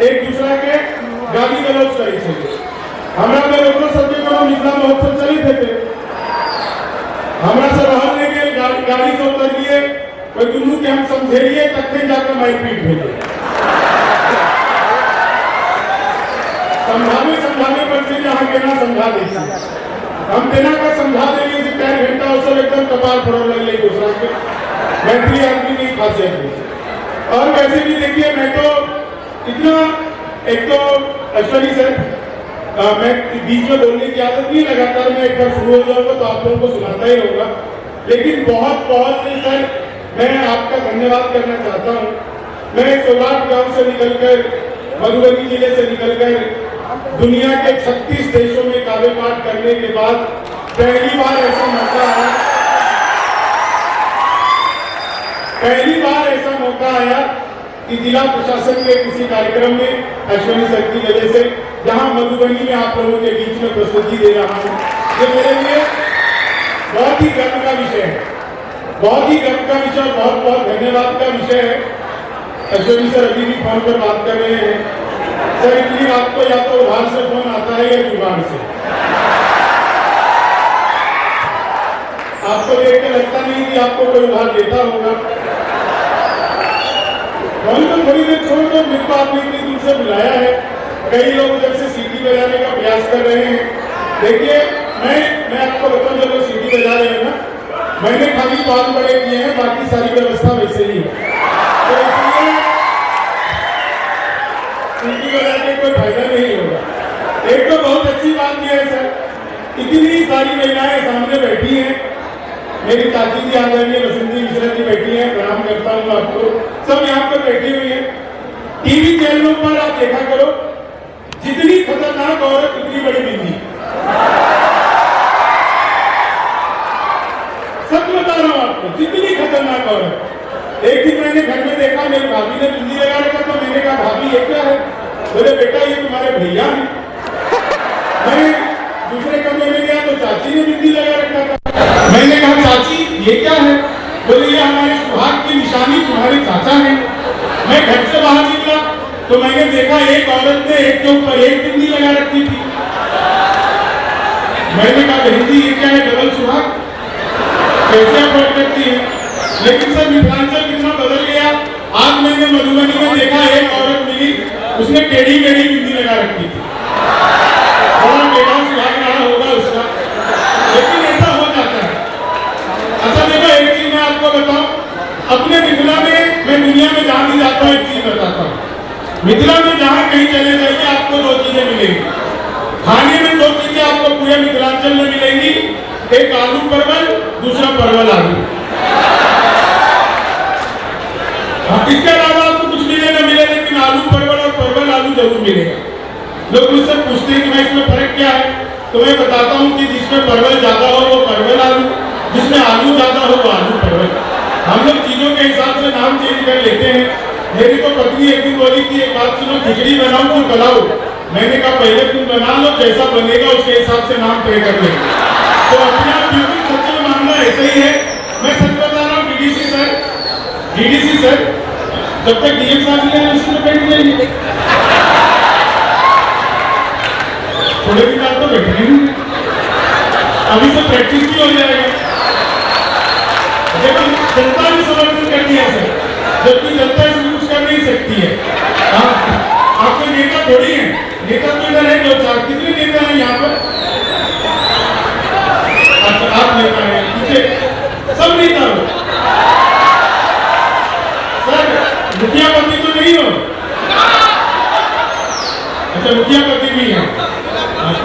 एक दूसरा के गाली गलौज करी छे। हमरा में लोग सब के कोनो मिथिला महोत्सव चली थे हमरा से रहल नहीं गेल गाड़ी से उतर लिए कोई दुनू के हम समझेलिए तखन जाकर मारपीट भेजे समझाने पर से जहाँ केना समझा दी हम तेना का समझा देंगे कि 4 घंटा उस एकदम कपाल फोड़ लगे दूसरा के मैथिली आदमी नहीं खासियत। और वैसे भी देखिए मैं तो इतना एक तो अश्वनी सर मैं बीच में बोलने की आदत नहीं, लगातार मैं एक बार शुरू हो जाऊंगा तो आप लोगों को सुनाता ही रहूंगा, लेकिन बहुत बहुत सर मैं आपका धन्यवाद करना चाहता हूँ। मैं सोलाट गांव से निकलकर मधुबनी जिले से निकलकर दुनिया के 36 देशों में काव्य पाठ करने के बाद पहली बार ऐसा मौका आया कि जिला प्रशासन के किसी कार्यक्रम में अश्वनी सर की वजह से जहां मधुबनी में आप लोगों के बीच में प्रस्तुति दे रहा हूं, ये मेरे लिए बहुत ही गर्व का विषय है, बहुत ही गर्व का विषय, बहुत बहुत धन्यवाद का विषय है। अश्वनी सर अभी भी फोन पर बात कर रहे हैं। सर इतनी आपको या तो उधार से फोन आता है या जुबान से, आपको देख के लगता नहीं कि आपको कोई उधार देता होगा। फोन तो थोड़ी देर छोड़ दो, मेरे को आपने इतनी दूर से बुलाया है, कई लोग जब से सीटी बजाने का प्रयास कर रहे हैं। देखिए मैं आपको बताऊं, जब लोग सीटी बजा रहे हैं ना, मैंने खाली पाल बड़े किए हैं, बाकी सारी व्यवस्था वैसे ही है, तो इसलिए सीटी बजाने कोई फायदा नहीं होगा। एक तो बहुत अच्छी बात यह है सर, इतनी सारी महिलाएं सामने बैठी हैं, मेरी चाची जी आदरणीय बसंती मिश्रा जी बैठी हैं, प्रणाम करता हूँ आपको, सब यहाँ पर बैठी हुई है। टीवी चैनलों पर आप देखा करो, जितनी खतरनाक औरत उतनी बड़ी बिंदी, सच बता रहा हूं आपको, जितनी खतरनाक औरत। एक दिन मैंने घर में देखा, मेरी भाभी ने बिंदी लगा रखा, तो मैंने कहा भाभी ये क्या है? बोले बेटा ये तुम्हारे भैया हैं। मैं दूसरे कमरे में गया तो चाची ने बिंदी लगा रखा था, मैंने कहा चाची ये क्या है? बोले ये हमारे सुहाग की निशानी तुम्हारे चाचा हैं। मैं घर से बाहर निकला तो मैंने देखा एक औरत ने एक के ऊपर एक बिंदी लगा रखी थी। मैंने कहा बहन ये क्या है, डबल सुहाग कैसे अफोर्ड करती है? लेकिन सर मिथिलांचल कितना बदल गया। आज मैंने मधुबनी में देखा एक औरत मिली, उसने टेढ़ी टेढ़ी बिंदी लगा रखी थी, बड़ा टेढ़ा सुहाग रहा होगा उसका, लेकिन ऐसा हो जाता है। अच्छा देखो एक चीज मैं आपको बताऊं, अपने मिथिला में मैं दुनिया में जहां भी जाता हूं एक चीज बताता हूं, मिथिला में जहां कहीं चले जाइए आपको 2 चीजें मिलेंगी। खाने में 2 चीजें आपको पूरे मिथिलांचल में मिलेंगी, एक आलू परवल, दूसरा परवल आलू। इसके अलावा आपको कुछ मिले ना मिले, लेकिन आलू परवल और परवल आलू जरूर मिलेगा। लोग मुझसे पूछते हैं कि भाई इसमें फर्क क्या है, तो मैं बताता हूँ कि जिसमें परवल ज्यादा हो वो परवल आलू, जिसमें आलू ज्यादा हो वो आलू परवल। हम लोग चीजों के हिसाब से नाम चेंज कर लेते हैं। मेरी तो पत्नी एक दिन बोली थी, एक बात सुनो, खिचड़ी बनाओ तो बनाओ। मैंने कहा पहले तुम बना लो, जैसा बनेगा उसके हिसाब से नाम तय कर लेंगे। तो अपने आप बिल्कुल सच्चा मामला ऐसा ही है। मैं सच बता रहा हूँ, डीडीसी सर जब तक डीएम साहब नहीं आए उसी में बैठ जाइए, थोड़े दिन बाद तो बैठे नहीं, अभी तो प्रैक्टिस भी हो जाएगा। देखो जनता भी समर्थन करती है सर, जबकि जनता इसमें कुछ कर नहीं सकती है। आप कोई नेता थोड़ी है, नेता तो इधर है 2-4, कितने नेता हैं यहाँ पर? आप नेता है, सब नेता हो सर, मुखिया पति तो नहीं हो? अच्छा मुखिया पति भी है,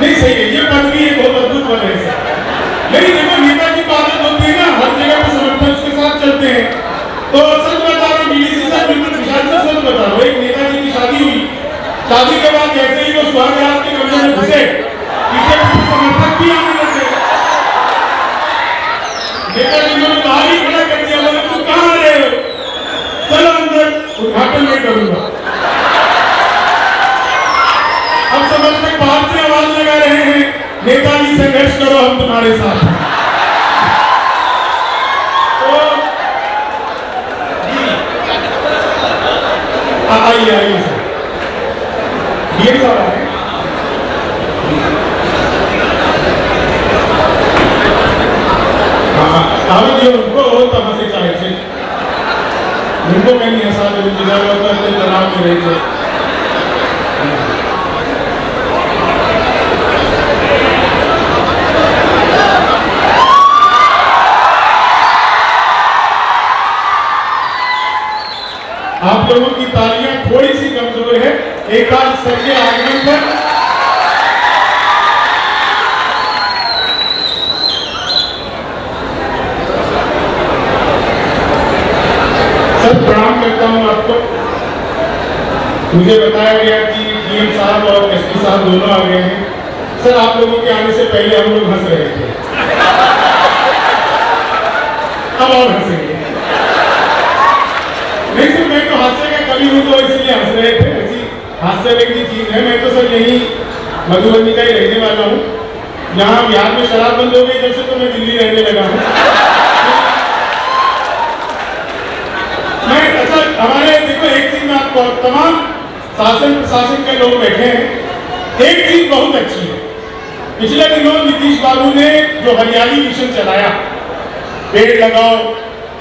नहीं सही है, ये पद भी है, बहुत अद्भुत पद है सर। नहीं देखो नेता की आदत होती है ना, हर जगह पर समर्थन उसके साथ चलते हैं। तो सच बता रहा हूँ, डीडीसी साहब बिल्कुल विशाल से सच बता रहा हूँ, एक नेताजी की शादी हुई, शादी के बाद जैसे ही वो सुहागरात के कमरे में घुसे, पीछे समर्थक भी आने लगे। नेताजी ने बाहर ही खड़ा कर दिया, बोले तुम कहाँ आ रहे हो? चलो अंदर, उद्घाटन नहीं करूंगा। अब समर्थक बाहर से आवाज लगा रहे हैं, नेताजी संघर्ष करो, हम तुम्हारे साथ हैं। तो आइए सर, ये सब है। हाँ जो उनको तब से चाहे थे उनको कहीं ऐसा तनाव में रहे थे। आप लोगों की तालियां थोड़ी सी कमजोर है, एक बार सर के आगमन पर सर प्रणाम करता हूं आपको। मुझे बताया गया कि डीएम साहब और एसपी साहब दोनों आ गए हैं। सर आप लोगों के आने से पहले हम लोग हंस रहे थे, अब और हंसेंगे। नहीं सर मैं तो हास्य का कवि हूं तो इसलिए हंस रहे थे, ऐसी हास्य की चीज है। मैं तो सर यही मधुबनी का ही रहने वाला हूँ। यहाँ बिहार में शराब बंद हो गई जब से तो मैं दिल्ली रहने लगा हूँ। मैं अच्छा हमारे देखो एक चीज में आपको तमाम शासन प्रशासन के लोग बैठे हैं, एक चीज बहुत अच्छी है। पिछले दिनों नीतीश बाबू ने जो हरियाली मिशन चलाया, पेड़ लगाओ,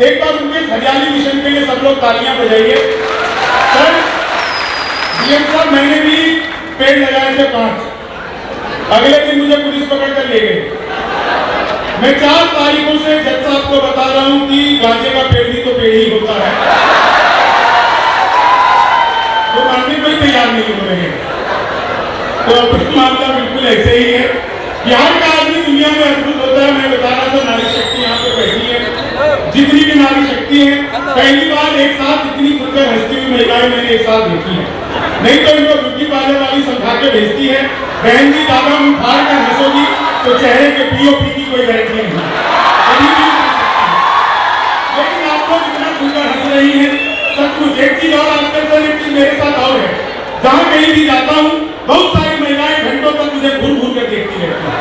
एक बार उनके हरियाली मिशन के लिए सब लोग तालियां बजाइए। सर डीएम साहब मैंने भी पेड़ लगाए थे 5, अगले दिन मुझे पुलिस पकड़ कर ले गई। मैं 4 तारीखों से जज साहब को बता रहा हूं कि गांजे का पेड़ भी तो पेड़ ही होता है, वो मानने को ही तैयार नहीं हो रहे हैं। तो अब मामला बिल्कुल ऐसे ही है। बिहार का आदमी दुनिया में अद्भुत होता है। मैं बता रहा था नारी शक्ति यहाँ पे बैठी है, जितनी भी नारी शक्ति है पहली बार एक साथ इतनी खुलकर हंसती हुई महिलाएं मैंने एक साथ देखी है। नहीं तो इनको ब्यूटी पार्लर वाली समझा के भेजती है, बहन जी ज्यादा मुंह फाड़ कर हंसोगी तो चेहरे के पीओपी की कोई गारंटी नहीं है, लेकिन आप लोग इतना खुलकर हंस रही है। सचमुच एक चीज और आजकल सर एक चीज मेरे साथ और है, जहाँ कहीं भी जाता हूँ बहुत सारी महिलाएं घंटों तक मुझे घूर घूर कर देखती रहती है।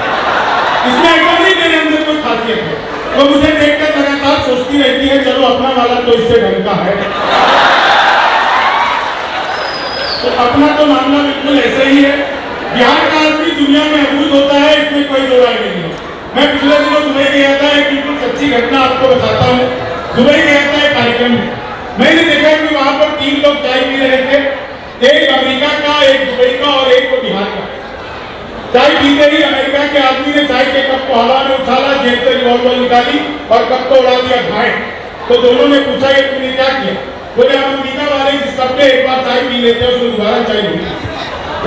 इसमें ऐसा नहीं मेरे अंदर कोई खासियत है, वो मुझे देखकर लगातार सोचती रहती है चलो अपना वाला तो इससे ढंग का है। तो अपना तो मामला बिल्कुल ऐसा ही है। बिहार का आदमी दुनिया में अद्भुत होता है, इसमें कोई दो राय नहीं है। मैं पिछले दिनों दुबई गया था, एक बिल्कुल सच्ची घटना आपको बताता हूँ। दुबई गया था एक कार्यक्रम में, मैंने देखा कि वहां पर 3 लोग चाय पी रहे थे, एक अमेरिका का, एक दुबई का और एक को बिहार का। चाय पीते ही अमेरिका के आदमी ने चाय के कप को हवा में उछाला, जेब से रिवॉल्वर निकाली और कप को उड़ा दिया घायल। तो दोनों ने पूछा कि तुमने क्या किया? बोले हम अमेरिका वाले जिस कप में एक बार चाय पी लेते हैं उसको दोबारा चाय नहीं।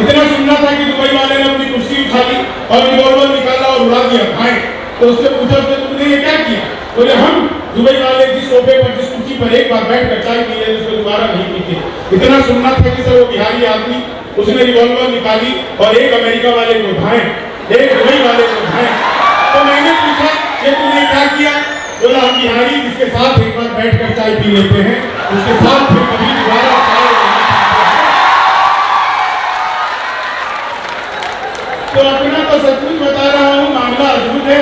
इतना सुनना था कि दुबई वाले ने अपनी कुर्सी उछाली और रिवॉल्वर निकाला और उड़ा दिया घायल। तो उससे पूछा उसने तुमने ये क्या किया? बोले हम दुबई वाले जिस सोफे पर जिस कुर्सी पर एक बार बैठ कर चाय पी लेते उसको दोबारा नहीं पीते। इतना सुनना था कि सर वो बिहारी आदमी उसने रिवॉल्वर निकाली और एक अमेरिका वाले को घायल, एक दुबई वाले को घायल। तो मैंने पूछा कि तुमने क्या किया? बोला हम बिहारी जिसके साथ एक बार बैठ कर चाय पी लेते हैं उसके साथ फिर कभी दोबारा चाय नहीं पीते। तो अपना तो सचमुच बता रहा हूँ, मामला अद्भुत है।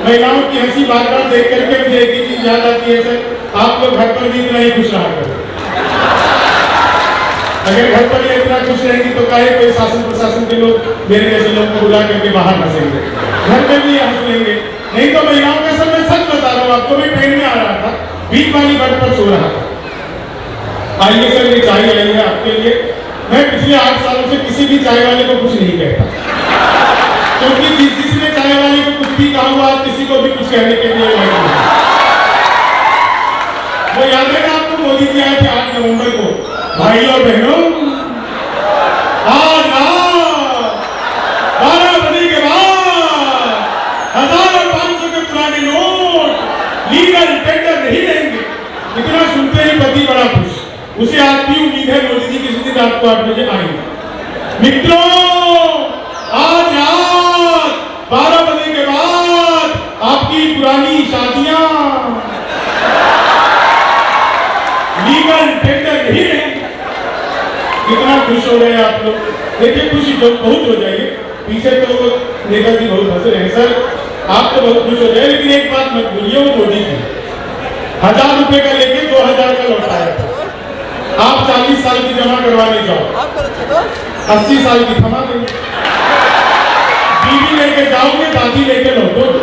महिलाओं की हंसी बार बार देख करके मुझे एक ही चीज याद आती है सर, आप लोग घर पर भी इतना ही खुश रहा करो। अगर घर पर इतना खुश रहेंगी तो काहे कोई शासन प्रशासन के लोग मेरे जैसे लोग को बुला करके बाहर हंसेंगे, घर में भी हंस लेंगे। नहीं तो महिलाओं का सर मैं सच बता रहा हूँ आपको, मैं ट्रेन में आ रहा था, बीच वाली बेड पर सो रहा था। आइए सर ये चाय आई है आपके लिए। मैं पिछले 8 सालों से किसी भी चाय वाले को कुछ नहीं कहता, क्योंकि जिसने चाय वाले को कुछ भी कहा हुआ किसी को भी कुछ कहने के लिए नहीं। वो याद है ना आपको, मोदी जी आए थे 8 नवंबर को, भाई और बहनों आज 12 बजे के बाद 1000 और 500 के पुराने नोट लीगल टेंडर नहीं रहेंगे। इतना सुनते ही पति बड़ा खुश। उसे आज भी उम्मीद है मोदी जी किसी दिन रात को 8 बजे आएंगे। मित्रों आज रात 12 बजे के बाद आपकी पुरानी शादियां लीगल टेंडर नहीं रहेंगे। कितना खुश हो रहे हैं आप लोग, देखिए खुशी बहुत हो जाइए। पीछे तो नेता जी बहुत हंस रहे हैं सर, आप तो बहुत खुश हो जाए, लेकिन एक बात मत भूलिए, वो मोदी जी 1000 रुपए का लेके 2000 का लौटाया था। आप 40 साल की जमा करवाने जाओ, 80 साल की थमा देंगे, बीवी लेके जाओगे, दादी लेके लौटोगे।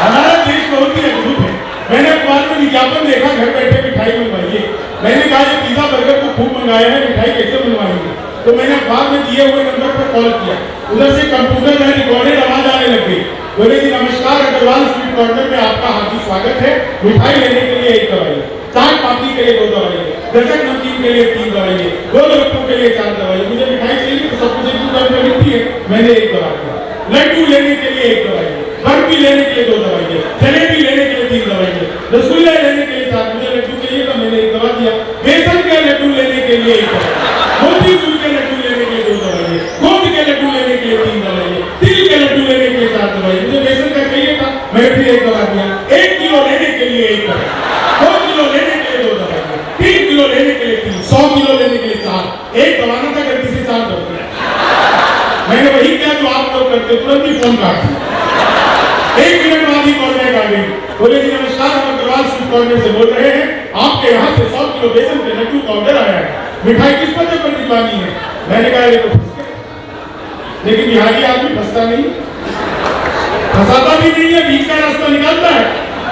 हमारा देश बहुत ही अद्भुत है। मैंने अखबार में विज्ञापन देखा, घर बैठे मिठाई मंगवाइए। मैंने कहा ये पिज्जा बर्गर को खूब मंगाया है, मिठाई कैसे मंगवाएंगे? तो मैंने अखबार में दिए हुए नंबर पर कॉल किया, उधर से कंप्यूटर में रिकॉर्डेड आवाज आने लग गई। बोले जी नमस्कार, अग्रवाल स्वीट कॉर्नर में आपका हार्दिक स्वागत है। मिठाई लेने के लिए 1 दवाई, चाट पापड़ी के लिए 2 दवाई, गजक नमकीन के लिए 3 दवाई, गोलगप्पों के लिए 4 दवाई। मुझे मिठाई चाहिए तो सब कुछ एक दुकान पर मिलती है, मैंने 1 दवा दिया। लड्डू लेने के लिए 1 दवाई, बर्फी लेने के लिए 2 दवाई, जलेबी लेने के लिए 3 दवाई, रसगुल्ला लेने के लिए 4। मुझे लड्डू चाहिए तो मैंने 1 दवा दिया। बेसन के लड्डू लेने के लिए 1 दवाई, मोतीचूर के लड्डू लेने के लिए 2 दवाई, गोंद के लड्डू लेने के लिए 3 दवाई, तिल के लड्डू लेने के लिए 4 दवाई। मुझे बेसन का चाहिए था, मैं फिर 1 दवा दिया। 1 किलो लेने के लिए 1 दवाई, 2 किलो लेने के लिए 2 दवाई, 3 किलो लेने के लिए 3, 100 किलो लेने के लिए 4। एक दवाना था, गलती से 4 दवा दिया। मैंने वही किया जो आप लोग करते, तुरंत ही फोन काट दिया। 1 मिनट बाद ही कॉल बैक आ गई। बोले जी नमस्कार, हम अग्रवाल स्वीट कॉर्नर से बोल रहे हैं, आपके यहाँ से 100 किलो बेसन के लड्डू का ऑर्डर आया है, मिठाई किस पते पर भिजवानी है? मैंने कहा ये तो फंस गए, लेकिन बिहारी आदमी फंसता नहीं, फंसाता भी नहीं है, बीच का रास्ता निकालता है।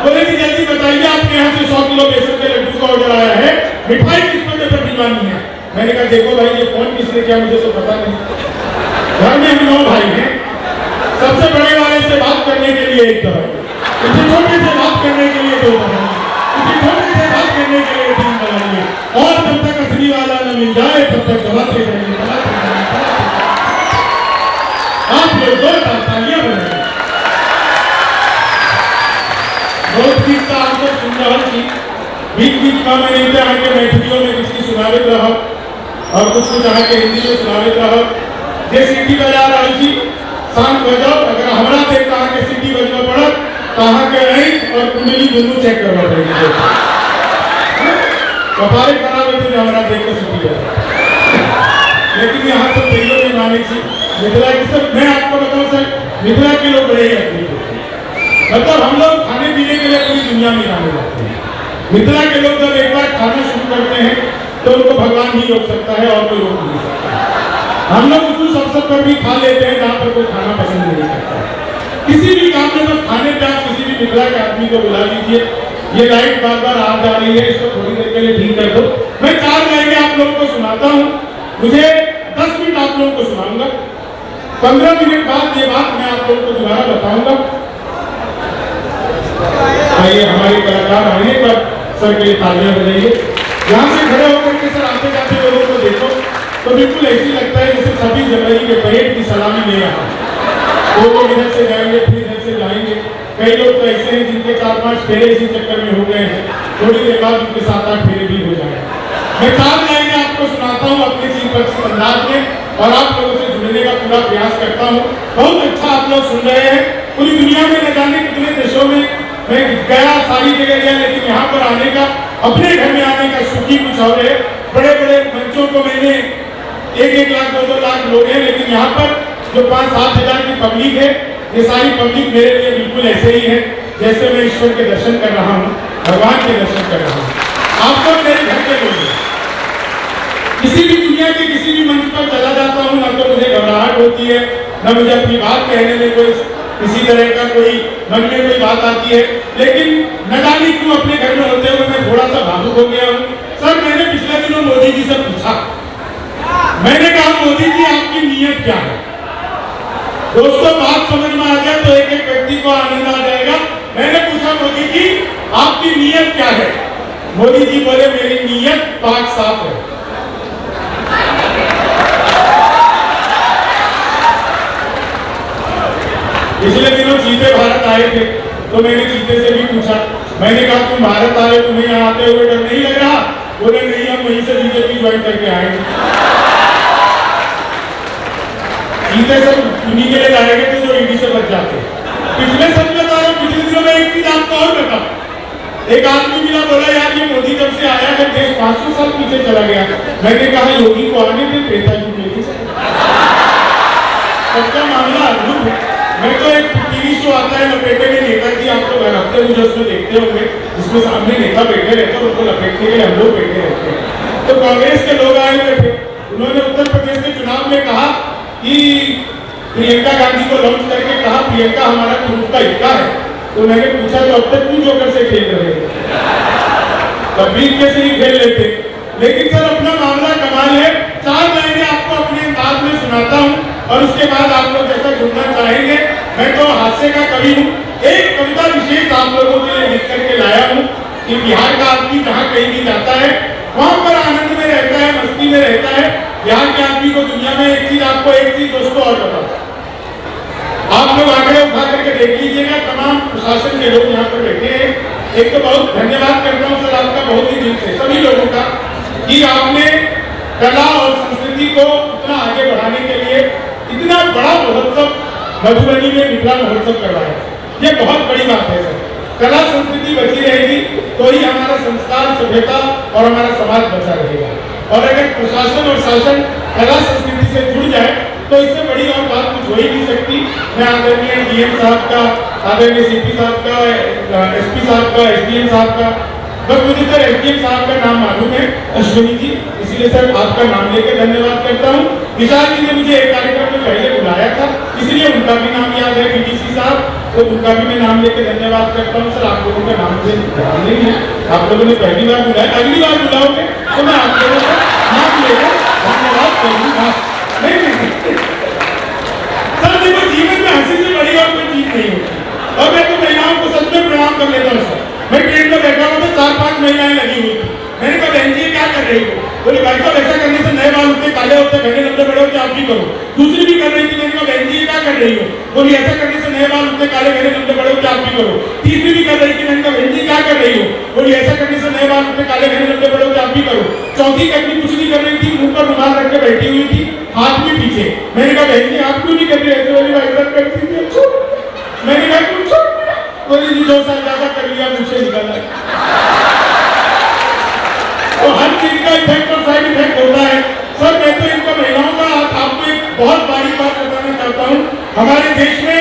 बोले जी जल्दी बताइए, आपके यहाँ से 100 किलो बेसन के लड्डू का ऑर्डर आया है, मिठाई किस पते पर भिजवानी है? मैंने कहा देखो भाई, ये फोन किसने किया मुझे तो पता नहीं, घर में हम 9 भाई हैं। सबसे बड़े वाले से बात करने के लिए 1 दवाई, किसी छोटे से बात करने के लिए 2 दवाई, किसी छोटे से बात करने के लिए 3 दवाई, और जब तक असली वाला न मिल जाए तब तक दबाते रहेंगे, दबाते रहेंगे। आप लोग 2 तालियां बजाएं। बहुत किस्सा आपको सुन रहा थी, बीच बीच में मैंने इधर आके मैथिलियों में किसकी सुनावित रहा और कुछ आके के हिंदी में सुनावित रहा। जे सीटी बजा रही थी, शांत बजाओ, अगर हमारा देख कहा के सीटी बजवा पड़ा, कहाँ के रही और कुंडली दोनों चेक करवा पड़ेगी। कपारे खराब होते थे हमारा देख कर सीटी बजा, लेकिन यहाँ सब तेलों में माने थी मिथिला की सब। मैं आपको बताऊं सर, मिथिला के लोग बड़े ही अद्भुत होते हैं। मतलब हम लोग खाने पीने के लिए पूरी दुनिया में जाने जाते हैं। मिथिला के लोग जब एक बार खाना शुरू करते हैं तो उनको भगवान ही रोक सकता है और कोई रोक नहीं सकता। हम लोग उस अवसर पर भी खा लेते हैं जहाँ पर कोई खाना पसंद नहीं करता। किसी भी काम में बस खाने पे आप किसी भी मिथिला के आदमी को बुला लीजिए। ये लाइट बार बार आ जा रही है, इसको थोड़ी देर के लिए ठीक कर दो। मैं 4 लाइनें आप लोगों को सुनाता हूँ, मुझे 10 मिनट आप लोगों को सुनाऊंगा, 15 मिनट बाद ये बात मैं आप लोगों को दोबारा बताऊंगा। आइए हमारे कलाकार आइए, पर सर के लिए तालियां बजाइए। यहाँ से खड़े होकर के सर आते जाते लोगों को देखो तो बिल्कुल ऐसी लगता है जैसे 26 जनवरी के परेड की सलामी ले रहा है। वो लोग इधर से जाएंगे फिर इधर से जाएंगे। कई लोग तो ऐसे हैं जिनके 4-5 फेरे इसी चक्कर में हो गए हैं, थोड़ी देर बाद उनके 7-8 फेरे भी हो जाएंगे। मैं 4 लाइनें आपको सुनाता हूँ अपने चिरपरिचित अंदाज में और आप लोगों से जुड़ने का पूरा प्रयास करता हूँ। बहुत अच्छा आप लोग सुन रहे हैं। पूरी दुनिया में न जाने कितने देशों में मैं गया, सारी जगह गया, लेकिन यहाँ पर आने का, अपने घर में आने का सुख ही कुछ और है। बड़े बड़े मंचों को मैंने 1-1 लाख 2-2 लाख लोग हैं, लेकिन यहाँ पर जो 5-7 हजार की पब्लिक है, ये सारी पब्लिक मेरे लिए बिल्कुल ऐसे ही है जैसे मैं ईश्वर के दर्शन कर रहा हूँ, भगवान के दर्शन कर रहा हूँ। आप सब मेरे घर के लोग हैं। किसी भी दुनिया के किसी भी मंच पर चला जाता हूँ, ना तो मुझे घबराहट होती है, ना मुझे अपनी बात कहने में कोई किसी तरह का कोई मन में कोई बात आती है, लेकिन न जाने क्यों अपने घर में होते हुए मैं थोड़ा सा भावुक हो गया हूँ। सर मैंने पिछले दिनों मोदी जी से पूछा, मैंने कहा मोदी जी आपकी नीयत क्या है? दोस्तों बात समझ में आ गया तो एक एक व्यक्ति को आनंद आ जाएगा। मैंने पूछा मोदी जी आपकी नीयत क्या है? मोदी जी बोले मेरी नीयत पाक साफ है। पिछले दिनों चीते भारत आए थे तो मैंने चीते से भी पूछा, मैंने कहा तुम भारत आए, तुम्हें यहाँ आते हुए डर नहीं लग रहा? बोले नहीं, हम वहीं से बीजेपी ज्वाइन करके आए। चीते सब उन्हीं के लिए लाए गए थे जो ईडी से बच जाते। पिछले सच बता रहा हूँ, पिछले दिनों में एक चीज आपको और बता, एक आदमी मिला, बोला यार ये मोदी जब से आया है देश 500 साल पीछे चला गया। मैंने कहा योगी को आने दे, त्रेता युग ले सबका मामला अद्भुत है। मैं तो एक टीवी शो आता है लपेटे में नेताजी, आप लोग हर हफ्ते मुझे उसमें देखते होंगे, जिसमें सामने नेता बैठे रहते हैं, उनको लपेटने के लिए हम लोग बैठे रहते हैं। तो कांग्रेस के लोग आए हुए थे, उन्होंने उत्तर प्रदेश के चुनाव आपने कहा कि प्रियंका गांधी को लॉन्च करके कहा प्रियंका हमारा ग्रुप का हिस्सा है, तो मैंने पूछा तो अब तक क्यों जोकर से खेल रहे थे, कभी कैसे ही खेल लेते। लेकिन सर अपना मामला कमाल है। 4 लाइनें आपको अपने अंदाज में सुनाता हूँ और उसके बाद आप लोग जैसा सुनना चाहेंगे। मैं तो हास्य का कवि हूँ। एक कविता विशेष आप लोगों के लिए लिख करके लाया हूँ कि बिहार का आदमी जहाँ कहीं भी जाता है वहां पर आनंद में रहता है, मस्ती में रहता है। बिहार के आदमी को दुनिया में एक चीज दोस्तों और बताता, आप लोग आंकड़े उठा करके देख लीजिएगा। तमाम प्रशासन के लोग यहाँ पर बैठे हैं। एक तो बहुत धन्यवाद करता हूँ सर आपका बहुत ही दिल से सभी लोगों का कि आपने कला और संस्कृति को इतना आगे बढ़ाने के लिए इतना बड़ा महोत्सव मधुबनी में मिथिला महोत्सव करवाया। ये बहुत बड़ी बात है सर। कला संस्कृति बची रहेगी तो ही हमारा संस्कार, सभ्यता और हमारा समाज बचा रहेगा। और अगर प्रशासन और शासन कला संस्कृति से जुड़ जाए तो इससे बड़ी और बात कुछ हो ही नहीं सकती। मैं आदरणीय डीएम साहब का, आदरणीय सीपी साहब का, एसपी साहब का, एसडीएम साहब का, बस मुझे सर एसडीएम साहब का नाम मालूम है, अश्विनी जी, इसीलिए सर आपका नाम लेकर धन्यवाद करता हूँ। विशाल जी ने मुझे एक कार्यक्रम में पहले बुलाया था, इसलिए उनका भी नाम याद है, बीडीसी साहब, तो उनका भी मैं नाम लेकर धन्यवाद करता हूँ। सर आप लोगों का नाम मुझे ध्यान नहीं है, आप लोगों ने पहली बार बुलाया, अगली बार बुलाओगे तो मैं आप लोगों का नाम लेकर धन्यवाद करूँगा। नहीं सर देखो, जीवन में हंसी से बड़ी और कोई चीज नहीं होती। और मैं तो महिलाओं को सच में प्रणाम कर लेता हूँ सर। मैं ट्रेन में बैठा हुआ था, 4-5 महिलाएं लगी हुई थी। मैंने कहा बहन जी क्या कर रही हो? बोले भाई साहब ऐसा करने से नए बाल उठते, काले होते, घने लंबे बड़े होते, आप भी करो। दूसरी भी कर रही थी। मैंने कहा बहन जी क्या कर रही हो? बोली ऐसा करने से नए बाल उठते, काले घने लंबे बड़े होते, आप भी करो। तीसरी भी कर रही थी। मैंने कहा बहन जी क्या कर रही हो? बोली ऐसा करने से नए बाल उठते, काले घने लंबे बड़े होते, आप भी करो। चौथी कभी कुछ नहीं कर रही थी, मुंह पर रुमाल रख के बैठी हुई थी, हाथ भी पीछे। मैंने कहा बहन जी आप क्यों नहीं कर रही? ऐसे वाली वाइब्रेट करती थी। मैंने कहा क्यों छोड़? बोली जी 2 साल ज्यादा कर लिया, मुझसे निकलना। तो हर चीज का इफेक्ट और साइड इफेक्ट होता है। सर मैं तो इनको महिलाओं का आपको एक बहुत बड़ी बात बताना चाहता हूँ। हमारे देश में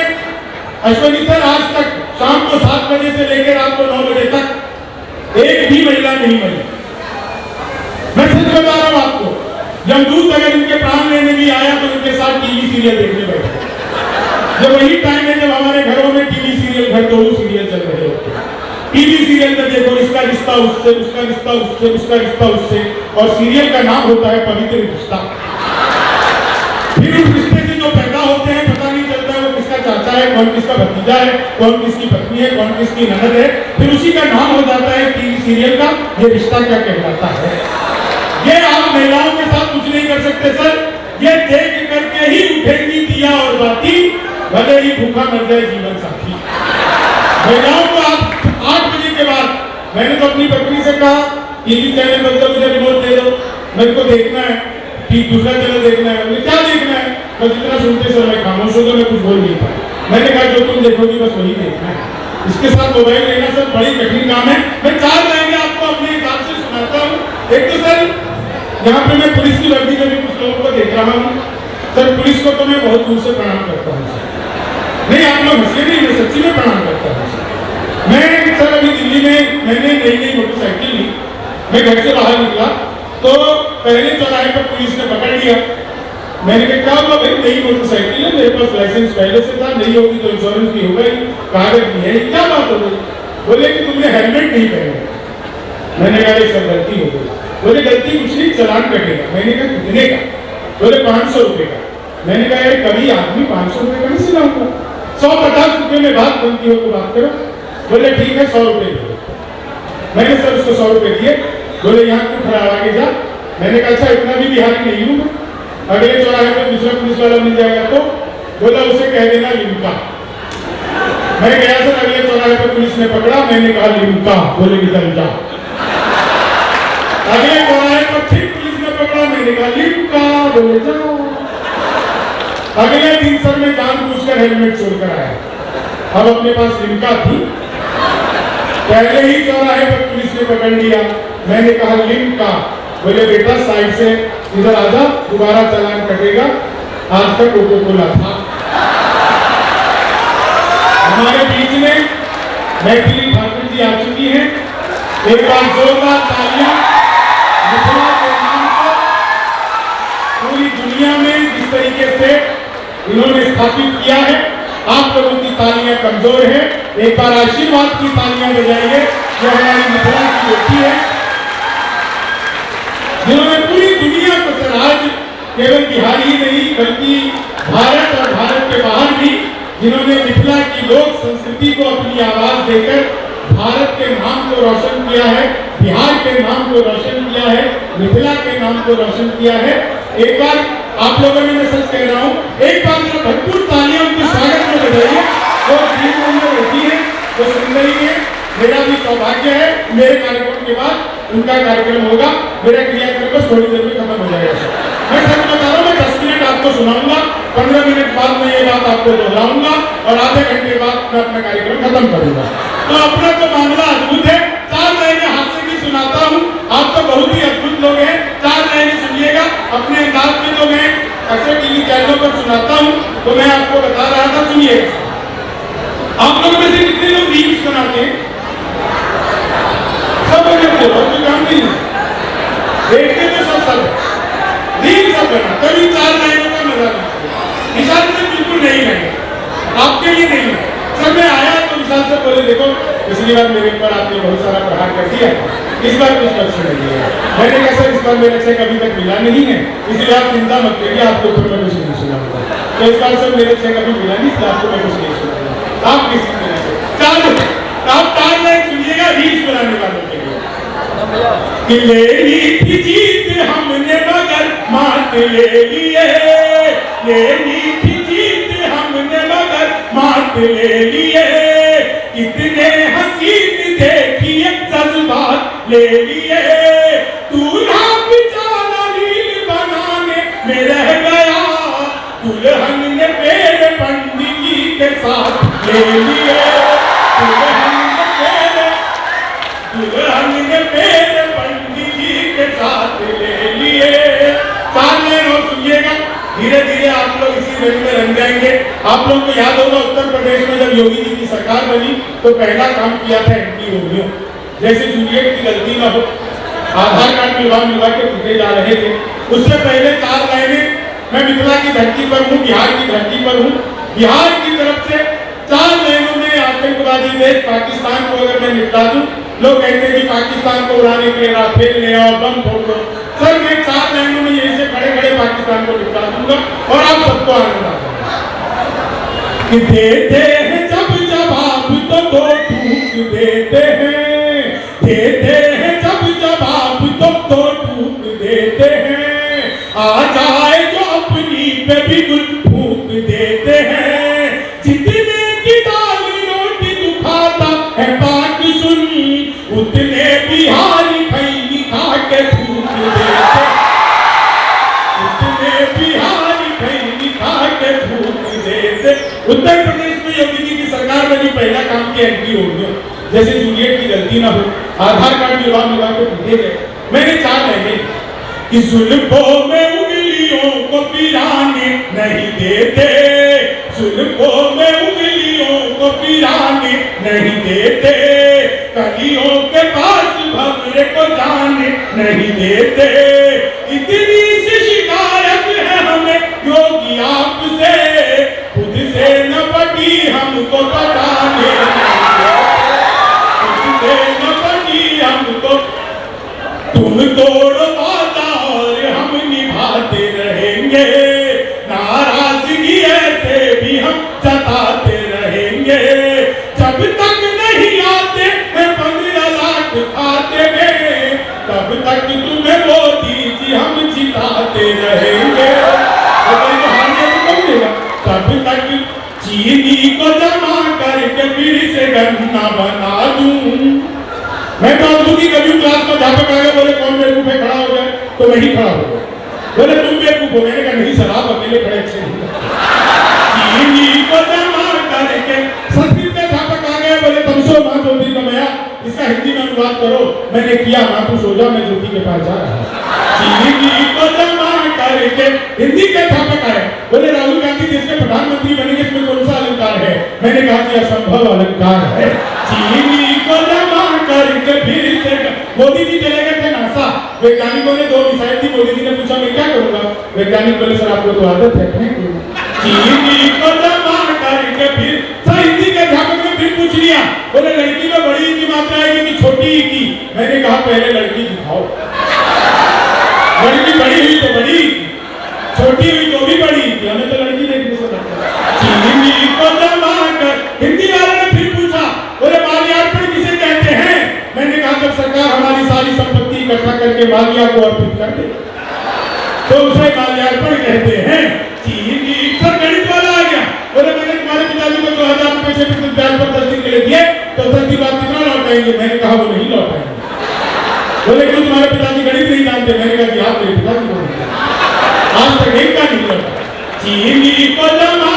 अश्विनी सर आज तक शाम को 7 बजे से लेकर रात को 9 बजे तक एक भी महिला नहीं मरी। मैं सच बता रहा हूँ आपको। यमदूत अगर इनके प्राण लेने भी आया तो इनके साथ टीवी सीरियल देखने बैठे। जब वही टाइम है जब हमारे घरों में टीवी सीरियल, घर तो सीरियल चल रहे होते हैं। टीवी सीरियल में देखो इसका रिश्ता उससे, उसका रिश्ता उससे, उसका रिश्ता उससे, और सीरियल का नाम होता है पवित्र रिश्ता। फिर उस रिश्ते से जो पैदा होते हैं पता नहीं चलता है वो किसका चाचा है, कौन किसका भतीजा है, कौन किसकी पत्नी है, कौन किसकी ननद है। फिर उसी का नाम हो जाता है टीवी सीरियल का ये रिश्ता क्या कहलाता है। ये आप महिलाओं के साथ कुछ नहीं कर सकते सर। ये देख करके ही उठेंगी दिया और बाती, भले ही भूखा मर जाए जीवन साथी। महिलाओं को आप 8 बजे के बाद, मैंने तो अपनी पत्नी से कहा टीवी चैनल बंद करो, मुझे रिमोट दे दो, मेरे को देखना है, ठीक दूसरा चैनल देखना है। मुझे क्या देखना है? बस जितना सुनते सर मैं खामोश हो गया, मैं कुछ बोल नहीं पाया। मैंने कहा जो तुम देखोगी बस वही देखना है। इसके साथ मोबाइल लेना सर बड़ी कठिन काम है। मैं 4 लाइनें आपको अपने हिसाब से सुनाता हूँ। एक तो सर यहाँ पे मैं पुलिस की वर्दी में भी कुछ लोगों को देख रहा हूँ। सर पुलिस को तो मैं बहुत दूर से प्रणाम करता हूँ। नहीं आप लोग हंसे नहीं, मैं सच्ची में प्रणाम करता हूँ। मैं सर अभी दिल्ली में मैंने नई मोटरसाइकिल ली। मैं घर से बाहर निकला तो पहले चौराहे पर पुलिस ने पकड़ लिया। मैंने कहा क्या हुआ भाई? नई मोटरसाइकिल है, मेरे पास लाइसेंस पहले से था, नहीं होगी तो इंश्योरेंस भी होगा ही, कागज भी है, क्या बात हो गई? बोले कि तुमने हेलमेट नहीं पहना। मैंने कहा सर गलती हो गई। बोले गलती कुछ नहीं, चालान कटेगा। मैंने कहा कितने का? बोले 500 रुपए का। मैंने कहा यार कभी आदमी 500 रुपए का नहीं सिलाऊंगा, 150 रुपए में बात बनती हो तो बात करो। बोले ठीक है 100 रुपए दो। मैंने सर उसको 100 रुपए दिए। बोले यहाँ क्यों खड़ा आगे जा? मैंने कहा अच्छा इतना भी बिहारी नहीं हूँ, अगले चौराहे में दूसरा पुलिस वाला मिल जाएगा तो। बोला उसे कह देना लिमका। मैं गया सर, अगले चौराहे पर पुलिस ने पकड़ा, मैंने कहा लिमका। बोले निकल जा। अगले चौराहे पर फिर पुलिस ने पकड़ा, मैंने कहा लिमका। बोले जाओ। अगले दिन सर मैं जानबूझकर हेलमेट छोड़कर आया। अब अपने पास लिमका थी, पहले ही चौराहे पर पुलिस ने पकड़ लिया। मैंने कहा लिमका। बोले बेटा साइड से इधर आजा, दोबारा चालान कटेगा, आज तक कोको कोला था। हमारे बीच में मैथिली ठाकुर जी आ चुकी हैं। एक बार जोरदार तालियां मिथिला के नाम पर। पूरी दुनिया में से इन्होंने स्थापित किया है। आप लोगों की तालियां कमजोर हैं, एक बार आशीर्वाद की तालियां बजाइए। यह हमारी मिथिला की बेटी है जिन्होंने पूरी दुनिया को सर आज केवल बिहार ही नहीं बल्कि भारत और भारत के बाहर भी जिन्होंने मिथिला की लोक संस्कृति को अपनी आवाज देकर भारत के नाम को रोशन किया है, बिहार के नाम को रोशन किया है, मिथिला के नाम को रोशन किया है। एक बार आप लोगों ने, मैं सच कह रहा हूँ, एक बार भरपूर तालियां उनके स्वागत में बजाइए। वो श्रीमंदिर होती है, वो सुंदरी है। मेरा भी सौभाग्य है, मेरे कार्यक्रम के बाद उनका कार्यक्रम होगा। मेरा क्रियाक्रम बस थोड़ी देर में खत्म हो जाएगा। मैं सच बता रहा हूँ, मैं 10 मिनट आपको सुनाऊंगा, 15 मिनट बाद मैं ये बात आपको दोहराऊंगा और आधे घंटे बाद मैं अपना कार्यक्रम खत्म करूंगा। तो अपना तो मामला अद्भुत है। 4 लाइनें हाथ से भी सुनाता हूँ। आप तो बहुत ही अद्भुत लोग हैं। 4 लाइनें सुनिएगा अपने अंदाज में। तो मैं अक्सर टीवी चैनलों पर सुनाता हूँ, तो मैं आपको बता रहा था, सुनिएगा। आप लोगों में से कितने लोग रील्स बनाते हैं? सब बनाते हो, तो काम नहीं है, देखते तो सब रील्स सब बना, कभी 4 लाइनों का मजा नहीं। विशाल से बिल्कुल नहीं है, आपके लिए नहीं है। सर मैं आया तो विशाल से बोले, देखो पिछली बार मेरे ऊपर आपने बहुत सारा प्रहार कर दिया, इस बार कुछ लक्ष्य नहीं है। मैंने कहा सर इस बार मेरा चेक अभी तक मिला नहीं है, इसलिए आप चिंता मत करिए, आपके ऊपर मैं कुछ नहीं सुनाऊंगा। तो इस बार सर मेरा चेक अभी मिला नहीं, इसलिए आपको मैं कुछ नहीं सुनाऊंगा। आप किसी तरह से आप 4 लाइन सुनिएगा रील्स बनाने वालों के लिए। कि ले ली थी जीत हमने मगर मात ले लिए, ले ली थी जीत हमने मगर मात ले लिए, कितने हसीन देखिए जज्बात ले लिए, दूल्हा बेचारा रील बनाने में रह गया, दुल्हन ने मेरे पंडित जी के साथ ले लिए, दुल्हन ने मेरे पंडित जी के साथ ले लिए। 4 लाइन और सुनिएगा, धीरे धीरे आप लोग इसी रंग में रंग जाएंगे। आप लोगों को याद होगा उत्तर प्रदेश में जब योगी जी की सरकार बनी तो पहला काम किया था एंटी होमियो, जैसे जूलियट की गलती ना हो, आधार कार्ड मिलवा के टूटे जा रहे थे। उससे पहले 4 लाइनें, मैं मिथिला की धरती पर हूँ, बिहार की धरती पर हूँ, बिहार की तरफ से 4 लाइनों में आतंकवादी देश पाकिस्तान को अगर मैं निपटा दूं, लोग कहते हैं कि पाकिस्तान को उड़ाने के लिए राफेल ले आओ, बम फोड़ दो। सर मैं 4 लाइनों में यहीं से खड़े खड़े पाकिस्तान को निपटा दूंगा और आप सबको आनंद आता है। देते हैं जब जवाब तो 2 टूक देते हैं, देते हैं जब जवाब तो 2 टूक देते हैं, आ जाए जो अपनी पे भी गुल फूक देते हैं, जितने की दाल रोटी दुखाता है बात सुन, उतने बिहारी खैनी खा के फूक देते, उतने बिहारी खैनी खा के फूक देते। उत्तर प्रदेश में योगी जी की सरकार ने भी पहला काम किया एंटी होमियो, जैसे जूलियट की गलती ना हो, आधार कार्ड मिलवा के टूटे गए। मैंने 4 लाइनें कि जुल्फों में उंगलियों को पिराने नहीं देते, जुल्फों में उंगलियों को पिराने नहीं देते, कलियों के पास भवरे को जाने नहीं देते, इतनी सी शिकायत है हमें योगी आपसे, खुद से न पटी हमको बताने, खुद से न पटी हमको, तुम तोड़ो वादा और हम निभाते रहेंगे, नाराजगी ऐसे भी हम जताते रहेंगे, जब तक नहीं आते हैं 15 लाख खाते में, तब तक तुम्हें मोदी जी हम जिताते रहेंगे, तब तक चीनी को जमा करके फिर से गन्ना बना दूं। मैं तो अब की कभी क्लास में अध्यापक आ गए, बोले कौन बेवकूफ है खड़ा हो जाए, तो मैं ही खड़ा हो गया, बोले तुम बेवकूफ हो। मैंने कहा नहीं सर आप अकेले खड़े अच्छे नहीं, चीनी को जमा करके। संस्कृत के अध्यापक आ गए, बोले तमसो माँ ज्योति कमया, इसका हिंदी में अनुवाद करो। मैंने किया, माँ तू सो जा, मैं ज्योति के पास जा रहा हूँ। चीनी को जमा करके हिंदी के अध्यापक आए, बोले राहुल गांधी देश के प्रधानमंत्री बनेंगे, इसमें कौन सा अलंकार है? मैंने कहा कि असंभव अलंकार है। चीनी को जमा करके फिर से मोदी जी चले गए थे नासा, वैज्ञानिकों ने 2 मिसाइल दी, मोदी जी ने पूछा मैं क्या करूंगा, वैज्ञानिक बोले सर आपको तो आदत है चीनी को जमा करके फिर सर हिंदी के अध्यापक ने फिर पूछ लिया, बोले लड़की में बड़ी की मात्रा आएगी कि छोटी की। मैंने कहा पहले लड़की दिखाओ, लड़की बड़ी हुई तो बड़ी, छोटी हुई तो भी बड़ी, हमें तो लड़की देखने से चीनी को जमा कर। हिंदी वाले ने फिर पूछा, बोले माल्यार्पण किसे कहते हैं। मैंने कहा जब सरकार हमारी सारी संपत्ति इकट्ठा करके माल्या को अर्पित कर दे तो उसे माल्यार्पण कहते हैं। चीनी सर गणित वाला आ गया, बोले मैंने तुम्हारे पिताजी को 2000 रुपए से ब्याज पर 10 दिन के लिए दिए तो 10 दिन बाद कितना लौटाएंगे। मैंने कहा वो नहीं लौटाएंगे। बोले क्यों, तुम्हारे पिताजी गणित नहीं जानते। मैंने कहा कि आप मेरे पिताजी को आज तक एक का नहीं लौटा। चीनी को जमा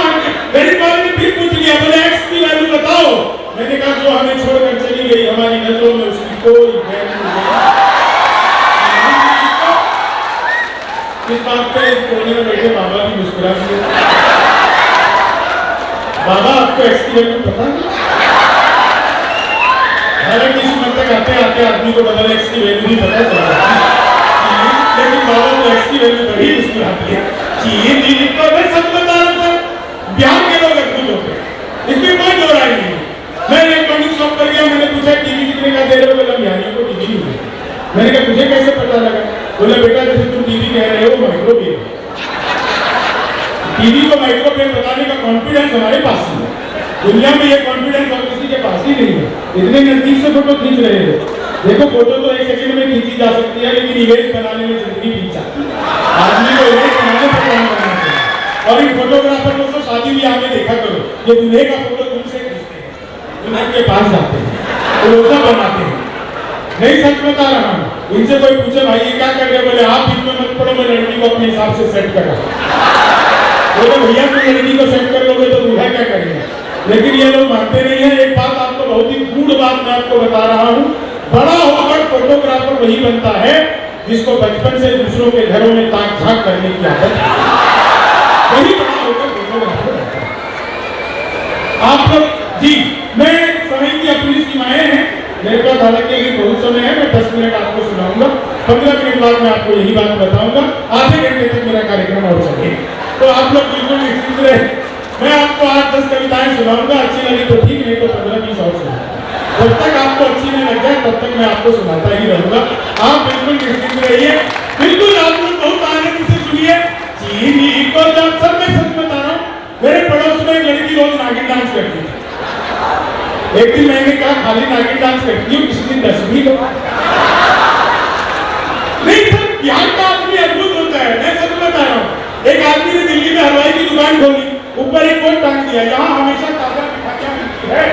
गणित वाले ने फिर पूछ लिया, बोले एक्स की वैल्यू बताओ। मैंने कहा जो हमें छोड़कर चली गई हमारी नजरों में उसकी कोई वैल्यू नहीं। इस बात पे कोने में बैठे बाबा भी मुस्कुरा दिए। बाबा आपको एक्स की वैल्यू पता है? हालांकि इस उम्र तक आते आते आदमी को डबल एक्स की वैल्यू भी पता चला, लेकिन बाबा को एक्स की वैल्यू बड़ी मुस्कुराती है। चीनी तो मैं सच बता रहा हूं सर, बिहार के लोग अद्भुत होते हैं, इसमें कोई दो राय नहीं। मैं इलेक्ट्रॉनिक शॉप पर गया, मैंने पूछा टीवी कितने का दे रहे हो, बोला बिहारियों को टीवी नहीं है। मैंने कहा तुझे कैसे पता लगा, बोला बेटा जैसे तुम टीवी कह रहे हो माइक्रोवेव, टीवी को माइक्रोवेव बताने का कॉन्फिडेंस हमारे पास नहीं है। दुनिया में ये कॉन्फिडेंस और किसी के पास ही नहीं है। इतने नजदीक से फोटो खींच रहे हो, देखो फोटो तो 1 सेकंड में खींची जा सकती है, लेकिन इमेज बनाने में जिंदगी बीत जाती है। आदमी को इमेज बनाने पर काम करना चाहिए। और इन फोटोग्राफर को तो शादी ब्याह में देखा करो, ये दूल्हे का फोटो तुमसे खींचते हैं, दुल्हन के पास जाते हैं, रोजा बनाते हैं। नहीं सच बता रहा हूं, इनसे कोई पूछे भाई ये क्या कर रहे, बोले आप बीच में मत पड़ो, मैं लड़की को अपने हिसाब से सेट कर रहा हूं। बोले भैया तुम लड़की को सेट कर लोगे तो दूल्हा क्या करेगा। लेकिन ये लोग मानते नहीं है। एक बात आपको बहुत ही गूढ़ बात मैं आपको बता रहा हूं, बड़ा होकर फोटोग्राफर वही बनता है जिसको बचपन से दूसरों के घरों में ताक झांक करने की आदत है, वही बड़ा होकर फोटोग्राफर बनता है। आप लोग जी, मैं समय की अपनी सीमाएं हैं, मेरे पास हालांकि अभी बहुत समय है, मैं 10 मिनट आपको सुनाऊंगा, 15 मिनट बाद मैं आपको यही बात बताऊंगा, आधे घंटे तक मेरा कार्यक्रम और चलेगा। तो आप लोग बिल्कुल निश्चिंत रहे, मैं आपको 8-10 कविताएं सुनाऊंगा, अच्छी लगी तो ठीक, नहीं तो 15-20 और सुनाऊंगा। जब तक आपको अच्छी नहीं लग जाए तब तक मैं आपको सुनाता ही रहूंगा। आप बिल्कुल निश्चिंत रहिए, बिल्कुल आप लोग बहुत आनंद से सुनिए। चीनी को जब सर मैं सच बता रहा हूँ, मेरे पड़ोस में एक लड़की रोज नागिन डांस करती थी। एक दिन मैंने कहा खाली नागिन डांस करती हूँ, किसी दिन 10 भी लो। नहीं सर, बिहार का आदमी अद्भुत होता है, मैं सच बता रहा हूँ। एक आदमी ने दिल्ली में हलवाई की दुकान खोली, ऊपर एक बोर्ड टांग दिया, यहाँ हमेशा ताजा मिठाइयाँ मिलती है।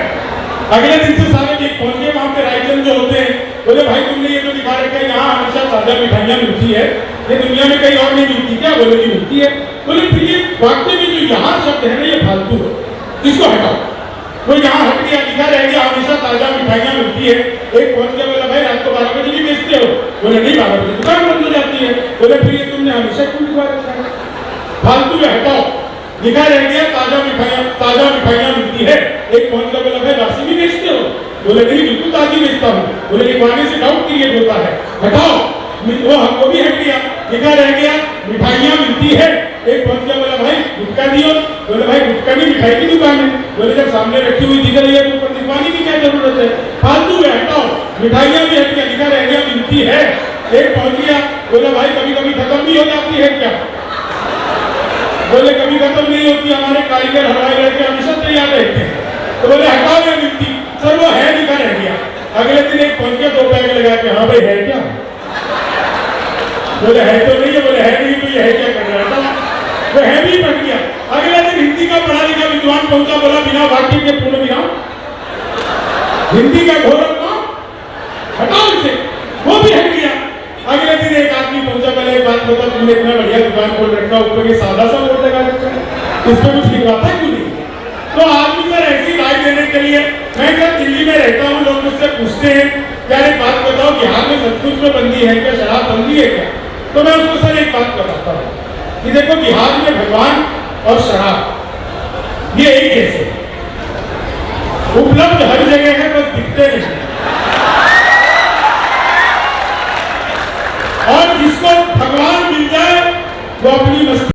अगले दिन से सारे लोग पहुंच गए वहां पे, राइटर जो होते हैं बोले भाई तुमने ये तो दिखा रखा है यहाँ हमेशा ताजा मिठाइयाँ मिलती है, ये दुनिया में कहीं और नहीं मिलती क्या। बोले नहीं मिलती है। बोले फिर ये वाक्य में जो यहाँ शब्द है ना ये फालतू है, इसको हटाओ। वो यहाँ हट गया, लिखा रह गया हमेशा ताजा मिठाइयाँ मिलती है। एक पहुंच गया, बोला भाई रात को 12 बजे भी बेचते हो। बोले नहीं 12 बजे दुकान बंद हो जाती है। बोले फिर ये तुमने हमेशा क्यों लिखवा रखा है, फालतू में हटाओ। लिखा रह गया ताजा मिठाइयाँ मिलती है। एक पहुंच गया, बोला भाई बासी भी बेचते हो। बोले नहीं बिल्कुल ताजी बेचता हूँ। बोले लिखवाने से डाउट क्रिएट होता है, हटाओ। वो हमको भी हट गया, लिखा रह गया मिठाइयाँ मिलती है। एक पहुंच गया, बोला भाई गुटखा दियो। बोले भाई गुटखा भी मिठाई की दुकान है। बोले जब सामने रखी हुई दिख रही है तो ऊपर लिखवाने की क्या जरूरत है, फालतू है, हटाओ। मिठाइयाँ भी हट गया, लिखा रह गया मिलती है। एक पहुंच गया, बोला भाई कभी कभी खत्म भी हो जाती है क्या। बोले कभी खत्म नहीं होती, हमारे कारीगर हलवाई लड़के हमेशा तैयार रहते हैं। तो बोले हटाओ ये मिलती, सर वो है लिखा रह गया। अगले दिन एक पहुंच गया, 2 पैक लगा के, हाँ भाई है क्या। बोले है तो नहीं है। बोले है नहीं तो ये है क्या कर रहा था, वो है भी पढ़ गया। अगले दिन हिंदी का पढ़ा लिखा विद्वान पहुंचा, बोला बिना वाक्य के पूर्ण विराम, हिंदी का घोर हटाओ इसे, वो भी हट गया। अगले दिन एक आदमी पहुंचा, पहले एक बात बता, तुमने इतना बढ़िया दुकान खोल रखा, ऊपर ये सादा सा बोर्ड लगा रखा है, इस पर कुछ लिखवाता है क्यों नहीं। तो आदमी सर ऐसी राय देने के लिए, मैं सर दिल्ली में रहता हूँ, लोग मुझसे पूछते हैं यार एक बात बताओ बिहार में सब कुछ में बंदी है क्या, शराब बंदी है क्या। तो मैं उसको सर एक बात बताता हूँ कि देखो बिहार में भगवान और शराब ये एक जैसे उपलब्ध हर जगह है, बस दिखते नहीं। मिल जाए वो अपनी मस्ती